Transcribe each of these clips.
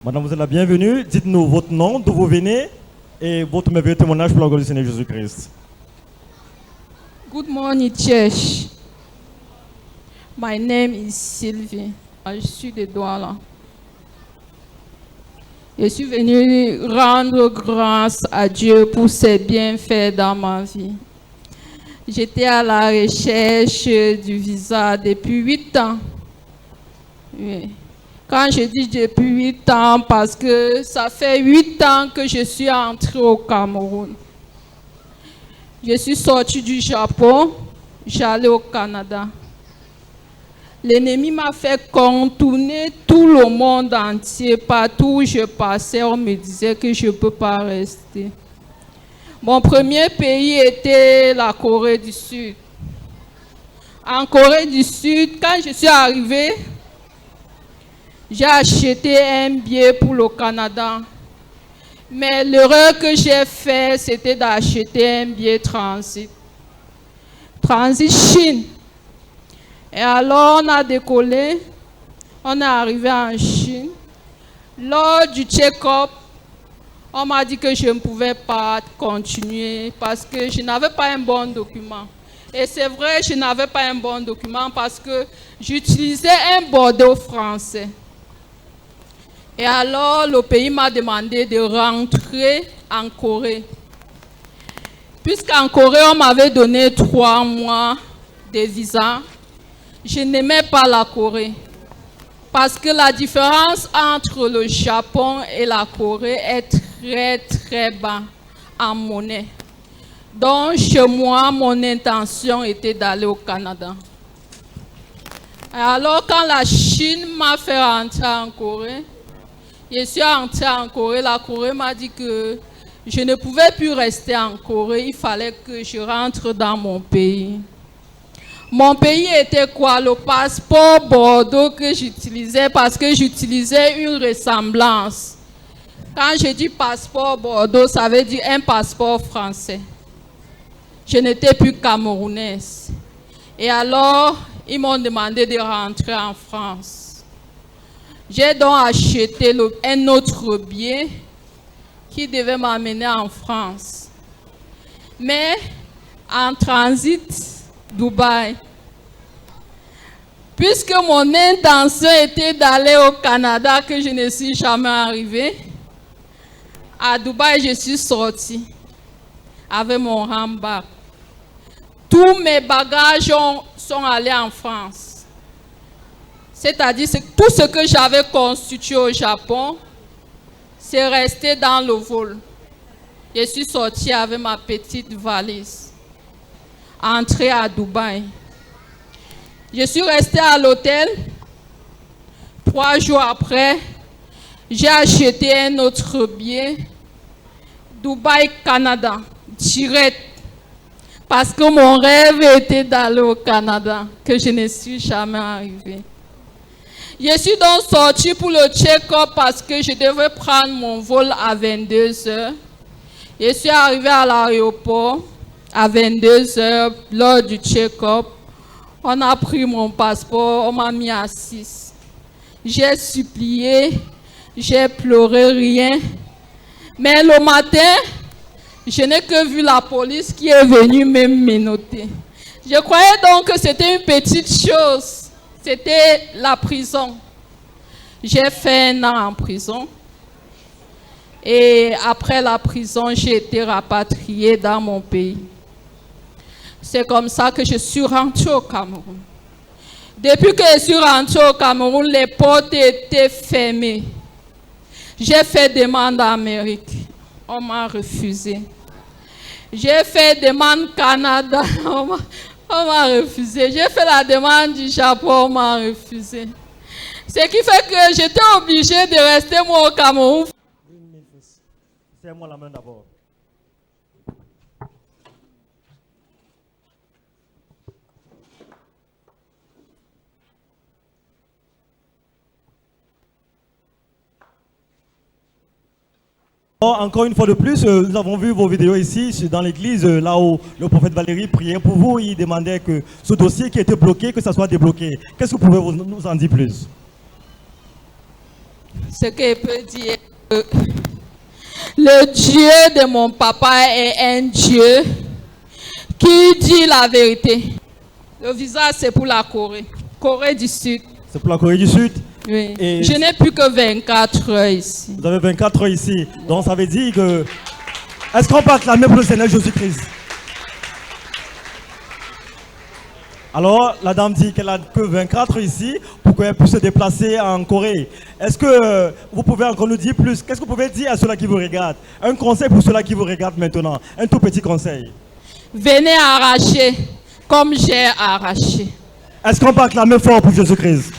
Madame, vous êtes la bienvenue. Dites-nous votre nom, d'où vous venez et votre merveilleux témoignage pour la gloire du Seigneur Jésus-Christ. Good morning, church. My name is Sylvie. Je suis de Douala. Je suis venue rendre grâce à Dieu pour ses bienfaits dans ma vie. J'étais à la recherche du visa depuis 8 ans. Oui. Quand je dis depuis 8 ans, parce que ça fait 8 ans que je suis entrée au Cameroun. Je suis sortie du Japon, j'allais au Canada. L'ennemi m'a fait contourner tout le monde entier. Partout où je passais, on me disait que je ne peux pas rester. Mon premier pays était la Corée du Sud. En Corée du Sud, quand je suis arrivée, j'ai acheté un billet pour le Canada. Mais l'erreur que j'ai faite, c'était d'acheter un billet transit. Transit Chine. Et alors, on a décollé. On est arrivé en Chine. Lors du check-up, on m'a dit que je ne pouvais pas continuer parce que je n'avais pas un bon document. Et c'est vrai, je n'avais pas un bon document parce que j'utilisais un bordeaux français. Et alors, le pays m'a demandé de rentrer en Corée. Puisqu'en Corée, on m'avait donné 3 mois de visa, je n'aimais pas la Corée. Parce que la différence entre le Japon et la Corée est très, très bas en monnaie. Donc, chez moi, mon intention était d'aller au Canada. Et alors, quand la Chine m'a fait rentrer en Corée, je suis entrée en Corée. La Corée m'a dit que je ne pouvais plus rester en Corée. Il fallait que je rentre dans mon pays. Mon pays était quoi? Le passeport Bordeaux que j'utilisais parce que j'utilisais une ressemblance. Quand je dis passeport Bordeaux, ça veut dire un passeport français. Je n'étais plus camerounaise. Et alors, ils m'ont demandé de rentrer en France. J'ai donc acheté un autre billet qui devait m'amener en France. Mais en transit, Dubaï. Puisque mon intention était d'aller au Canada, que je ne suis jamais arrivée, à Dubaï, je suis sortie avec mon handbag. Tous mes bagages sont allés en France. C'est-à-dire que tout ce que j'avais constitué au Japon, c'est resté dans le vol. Je suis sortie avec ma petite valise, entrée à Dubaï. Je suis restée à l'hôtel. 3 jours après, j'ai acheté un autre billet, Dubaï, Canada, direct. Parce que mon rêve était d'aller au Canada, que je ne suis jamais arrivée. Je suis donc sortie pour le check-up parce que je devais prendre mon vol à 22 heures. Je suis arrivée à l'aéroport à 22 heures lors du check-up. On a pris mon passeport, on m'a mis à 6. J'ai supplié, j'ai pleuré, rien. Mais le matin, je n'ai que vu la police qui est venue me menotter. Je croyais donc que c'était une petite chose. C'était la prison. J'ai fait 1 an en prison. Et après la prison, j'ai été rapatriée dans mon pays. C'est comme ça que je suis rentrée au Cameroun. Depuis que je suis rentrée au Cameroun, les portes étaient fermées. J'ai fait demande en Amérique. On m'a refusé. J'ai fait demande au Canada. On m'a refusé. J'ai fait la demande du Japon, on m'a refusé. Ce qui fait que j'étais obligée de rester moi au Cameroun. Serre-moi la main d'abord. Encore une fois de plus, nous avons vu vos vidéos ici dans l'église, là où le prophète Valérie priait pour vous. Il demandait que ce dossier qui était bloqué, que ça soit débloqué. Qu'est-ce que vous pouvez nous en dire plus? Ce que je peux dire, le Dieu de mon papa est un Dieu qui dit la vérité. Le visa, c'est pour la Corée. Corée du Sud. C'est pour la Corée du Sud. Oui. Et Je n'ai plus que 24 heures ici. vous avez 24 heures ici. Donc ça veut dire que... Est-ce qu'on peut acclamer pour le Seigneur Jésus-Christ? Alors, la dame dit qu'elle a que 24 heures ici pour qu'elle puisse se déplacer en Corée. Est-ce que vous pouvez encore nous dire plus? Qu'est-ce que vous pouvez dire à ceux-là qui vous regardent? Un conseil pour ceux-là qui vous regardent maintenant. Un tout petit conseil. Venez arracher comme j'ai arraché. Est-ce qu'on peut acclamer fort pour Jésus-Christ?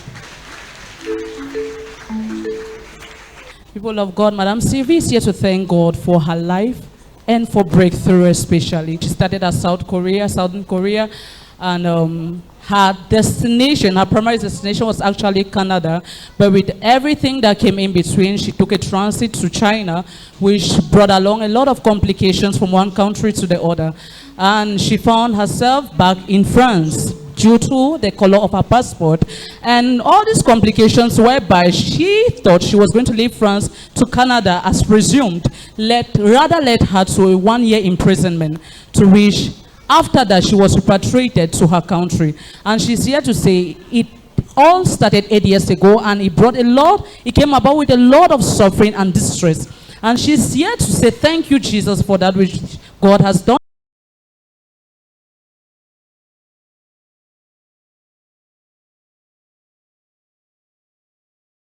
People of God, Madam Sylvie is here to thank God for her life and for breakthrough especially. She started at Southern Korea, and her destination, her primary destination was actually Canada, but with everything that came in between, she took a transit to China, which brought along a lot of complications from one country to the other. And she found herself back in France due to the color of her passport and all these complications whereby she thought she was going to leave France to Canada as presumed, rather led her to a 1-year imprisonment, to which after that she was repatriated to her country. And she's here to say it all started 8 years ago, and it came about with a lot of suffering and distress. And she's here to say thank you, Jesus, for that which God has done.